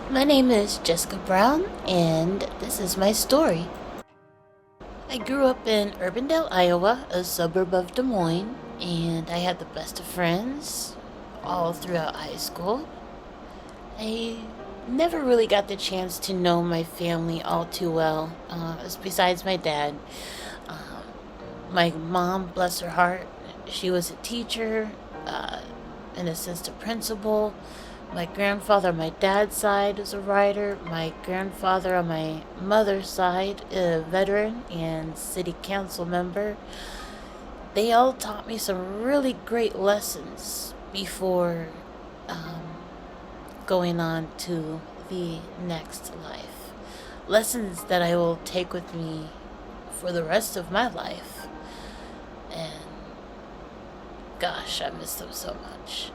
My name is Jessica Brown, and this is my story. I grew up in Urbandale, Iowa, a suburb of Des Moines, and I had the best of friends all throughout high school. I never really got the chance to know my family all too well, besides my dad. Um, my mom, bless her heart, she was a teacher, uh, an assistant principal. My grandfather on my dad's side was a writer. My grandfather on my mother's side, a veteran and city council member. They all taught me some really great lessons before um, going on to the next life. Lessons that I will take with me for the rest of my life. And gosh, I miss them so much.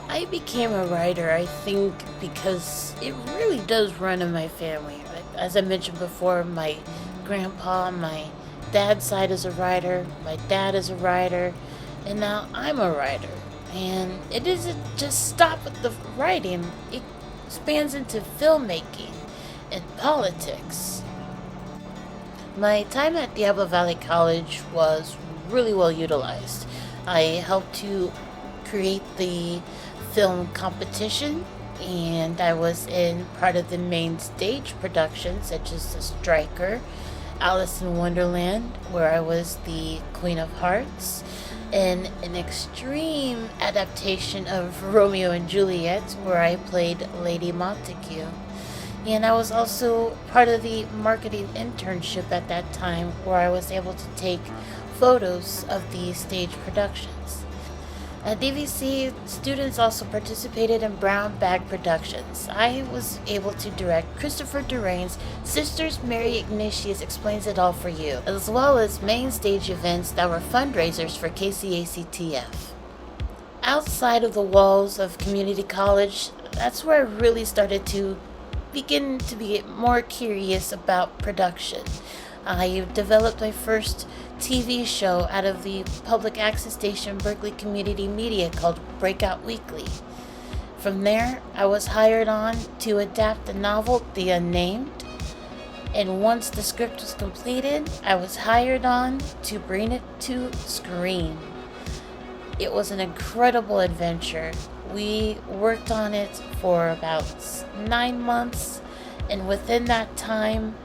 I became a writer, I think, because it really does run in my family. As I mentioned before, my grandpa on my dad's side is a writer, my dad is a writer, and now I'm a writer. And it doesn't just stop at the writing, it spans into filmmaking and politics. My time at Diablo Valley College was really well utilized. I helped to create the film competition, and I was in part of the main stage productions such as The Striker, Alice in Wonderland, where I was the Queen of Hearts, and an extreme adaptation of Romeo and Juliet, where I played Lady Montague. And I was also part of the marketing internship at that time, where I was able to take photos of the stage productions. At DVC, students also participated in brown bag productions. I was able to direct Christopher Durain's Sisters Mary Ignatius Explains It All for You, as well as main stage events that were fundraisers for KCACTF. Outside of the walls of community college, that's where I really started to begin to be more curious about production. I developed my first TV show out of the public access station Berkeley Community Media called Breakout Weekly. From there, I was hired on to adapt the novel The Unnamed, and once the script was completed, I was hired on to bring it to screen. It was an incredible adventure. We worked on it for about 9 months, and within that time,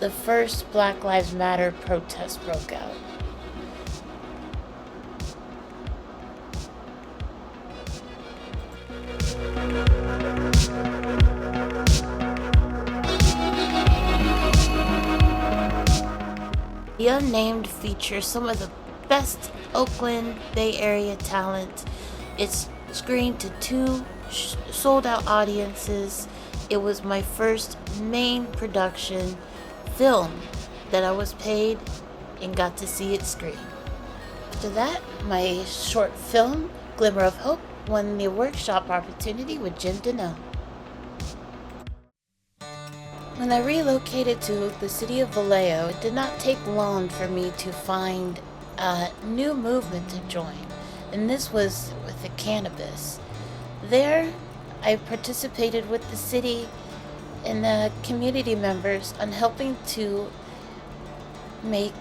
the first Black Lives Matter protest broke out. The Unnamed features some of the best Oakland Bay Area talent. It's screened to 2 sold out audiences. It was my first main production film that I was paid and got to see it screen. After that, my short film, Glimmer of Hope, won the workshop opportunity with Jim Deneau. When I relocated to the city of Vallejo, it did not take long for me to find a new movement to join, and this was with the cannabis. There, I participated with the city and the community members on helping to make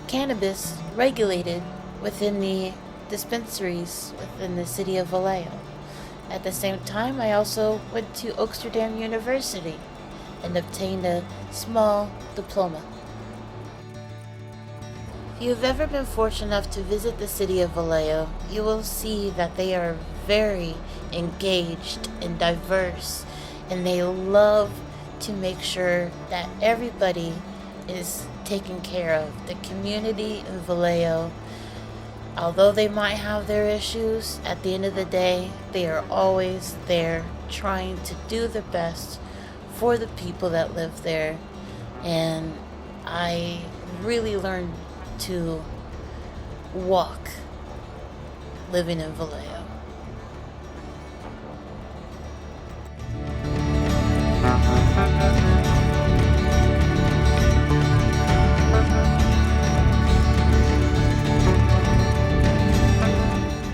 cannabis regulated within the dispensaries within the city of Vallejo. At the same time, I also went to Oaksterdam University and obtained a small diploma. If you've ever been fortunate enough to visit the city of Vallejo, you will see that they are very engaged and diverse, and they love to make sure that everybody is taken care of. The community in Vallejo, although they might have their issues, at the end of the day, they are always there trying to do their best for the people that live there. And I really learned to walk living in Vallejo.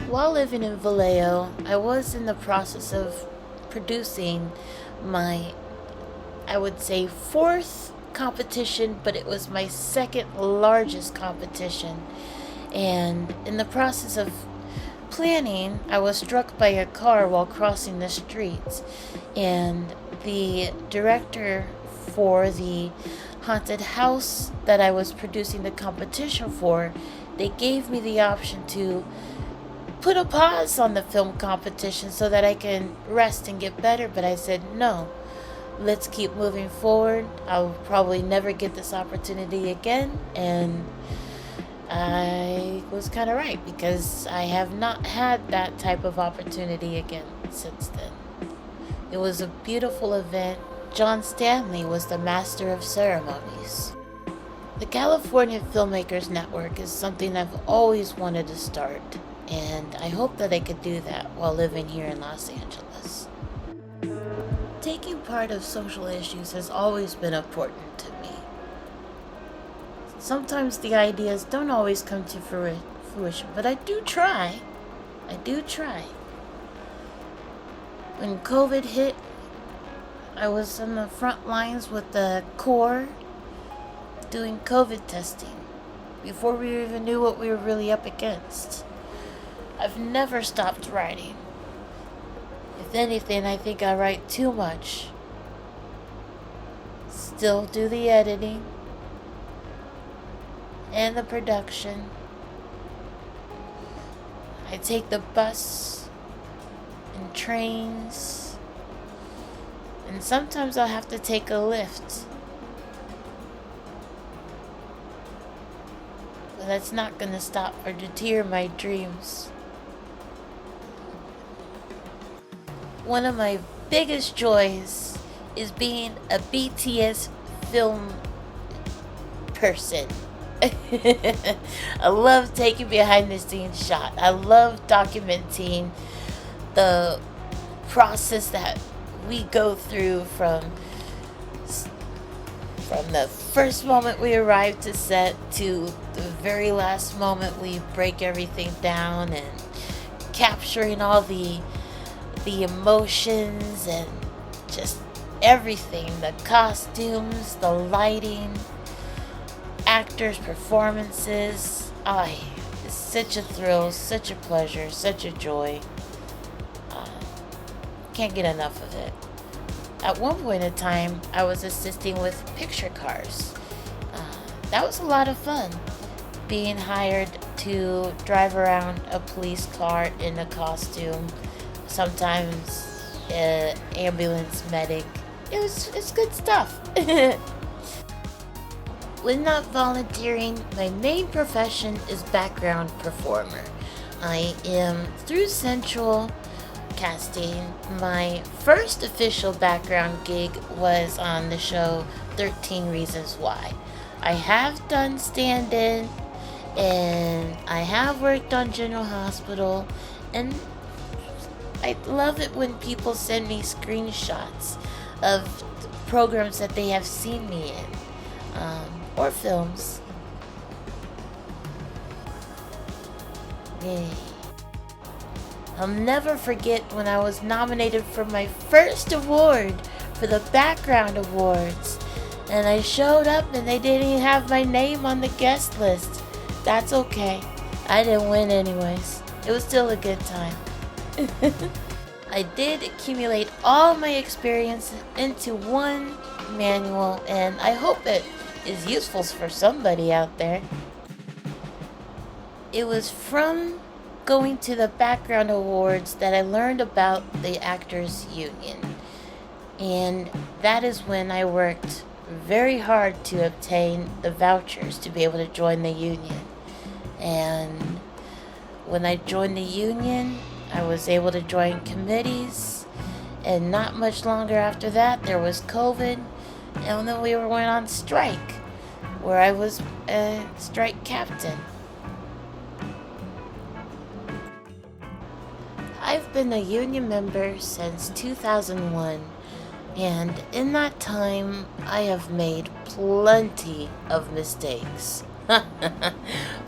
While living in Vallejo, I was in the process of producing my, I would say, fourth competition, but it was my second largest competition. And in the process of planning, I was struck by a car while crossing the streets, and the director for the haunted house that I was producing the competition for, they gave me the option to put a pause on the film competition so that I can rest and get better, but I said no. Let's keep moving forward. I'll probably never get this opportunity again, and I was kind of right, because I have not had that type of opportunity again since then. It was a beautiful event. John Stanley was the master of ceremonies. The California Filmmakers Network is something I've always wanted to start, and I hope that I could do that while living here in Los Angeles. Taking part of social issues has always been important to me. Sometimes the ideas don't always come to fruition, but I do try. When COVID hit, I was on the front lines with the Corps doing COVID testing before we even knew what we were really up against. I've never stopped writing. If anything, I think I write too much. Still do the editing and the production. I take the bus and trains, and sometimes I'll have to take a lift. But that's not gonna stop or deter my dreams. One of my biggest joys is being a BTS film person. I love taking behind the scenes shot. I love documenting the process that we go through from the first moment we arrive to set to the very last moment we break everything down, and capturing all the emotions and just everything, the costumes, the lighting, actors' performances. It's such a thrill, such a pleasure, such a joy. Can't get enough of it. At one point in time, I was assisting with picture cars. That was a lot of fun, being hired to drive around a police car in a costume, sometimes ambulance medic. It's good stuff. When not volunteering, my main profession is background performer. I am through Central Casting. My first official background gig was on the show 13 Reasons Why. I have done stand-in, and I have worked on General Hospital, and I love it when people send me screenshots of programs that they have seen me in, or films. Yay. I'll never forget when I was nominated for my first award for the Background Awards, and I showed up and they didn't even have my name on the guest list. That's okay. I didn't win anyways. It was still a good time. I did accumulate all my experience into one manual, and I hope it is useful for somebody out there. It was from going to the background awards that I learned about the Actors Union. And that is when I worked very hard to obtain the vouchers to be able to join the union. And when I joined the union, I was able to join committees. And not much longer after that, there was COVID. And then we went on strike, where I was a strike captain. I've been a union member since 2001, and in that time, I have made plenty of mistakes.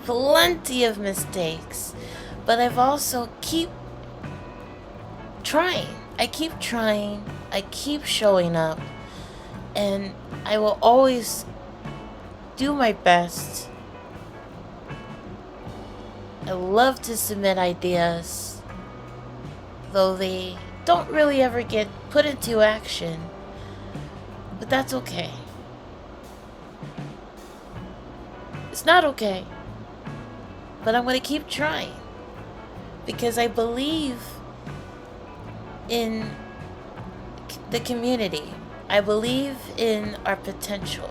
Plenty of mistakes. But I've also keep trying. I keep trying. I keep showing up. And I will always do my best. I love to submit ideas, though they don't really ever get put into action. But that's okay. It's not okay. But I'm going to keep trying. Because I believe in the community. I believe in our potential.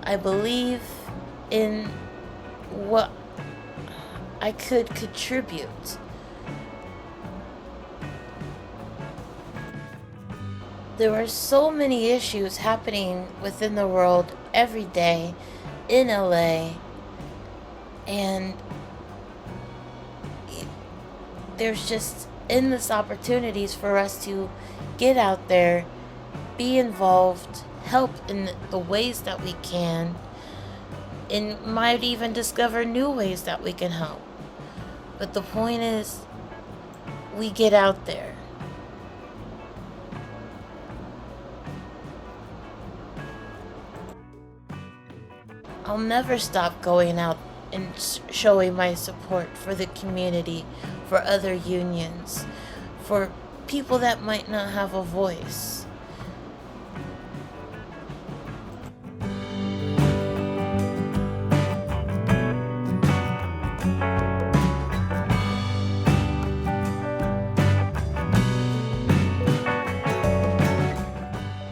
I believe in what I could contribute. There are so many issues happening within the world every day in LA, and there's just endless opportunities for us to get out there, be involved, help in the ways that we can, and might even discover new ways that we can help. But the point is, we get out there. I'll never stop going out and showing my support for the community, for other unions, for people that might not have a voice.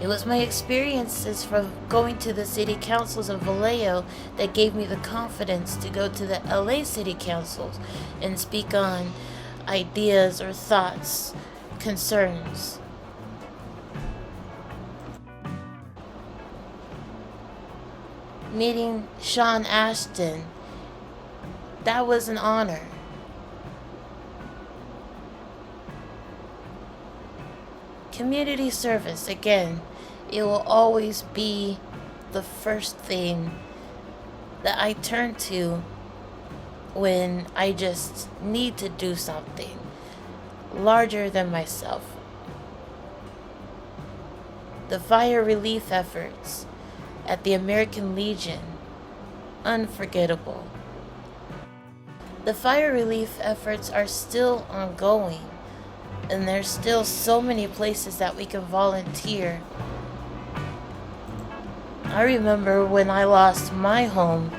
It was my experiences from going to the city councils of Vallejo that gave me the confidence to go to the LA city councils and speak on ideas or thoughts, concerns. Meeting Sean Ashton, that was an honor. Community service, again, it will always be the first thing that I turn to when I just need to do something larger than myself. The fire relief efforts at the American Legion, unforgettable. The fire relief efforts are still ongoing, and there's still so many places that we can volunteer. I remember when I lost my home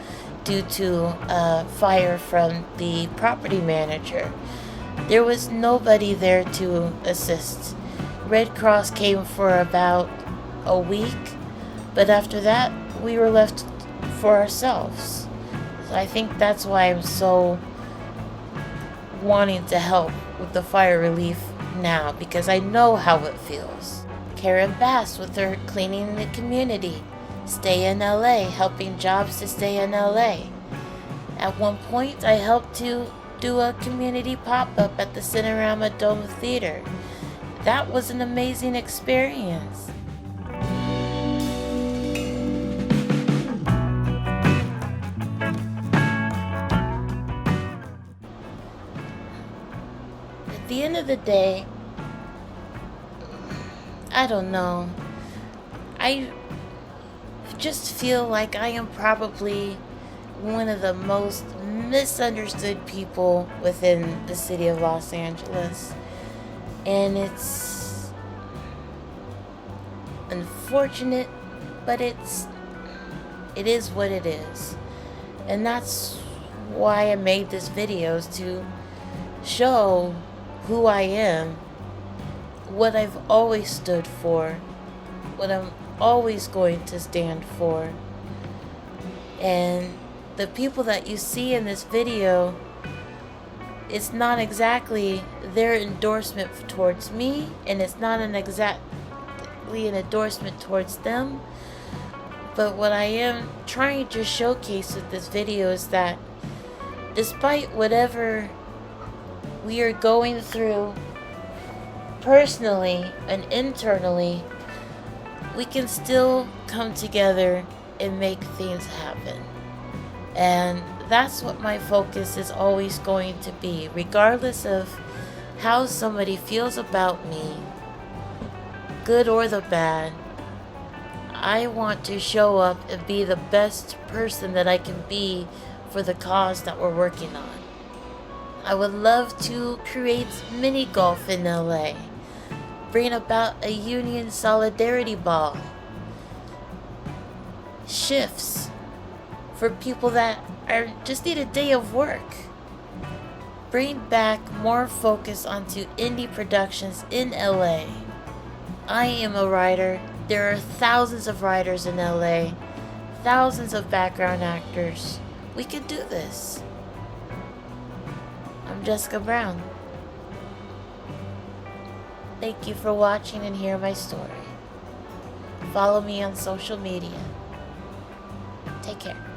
due to a fire from the property manager. There was nobody there to assist. Red Cross came for about a week, but after that, we were left for ourselves. So I think that's why I'm so wanting to help with the fire relief now, because I know how it feels. Karen Bass with her cleaning the community, stay in LA, helping jobs to stay in LA. At one point, I helped to do a community pop-up at the Cinerama Dome Theater. That was an amazing experience. At the end of the day, I don't know. I just feel like I am probably one of the most misunderstood people within the city of Los Angeles. And it's unfortunate, but it is what it is. And that's why I made this video, is to show who I am, what I've always stood for, what I'm always going to stand for. And the people that you see in this video, it's not exactly their endorsement towards me, and it's not exactly an endorsement towards them. But what I am trying to showcase with this video is that despite whatever we are going through personally and internally, we can still come together and make things happen. And that's what my focus is always going to be, regardless of how somebody feels about me, good or the bad. I want to show up and be the best person that I can be for the cause that we're working on. I would love to create mini golf in LA, bring about a union solidarity ball, shifts for people that just need a day of work, bring back more focus onto indie productions in LA. I am a writer. There are thousands of writers in LA, thousands of background actors. We can do this. I'm Jessica Brown. Thank you for watching and hearing my story. Follow me on social media. Take care.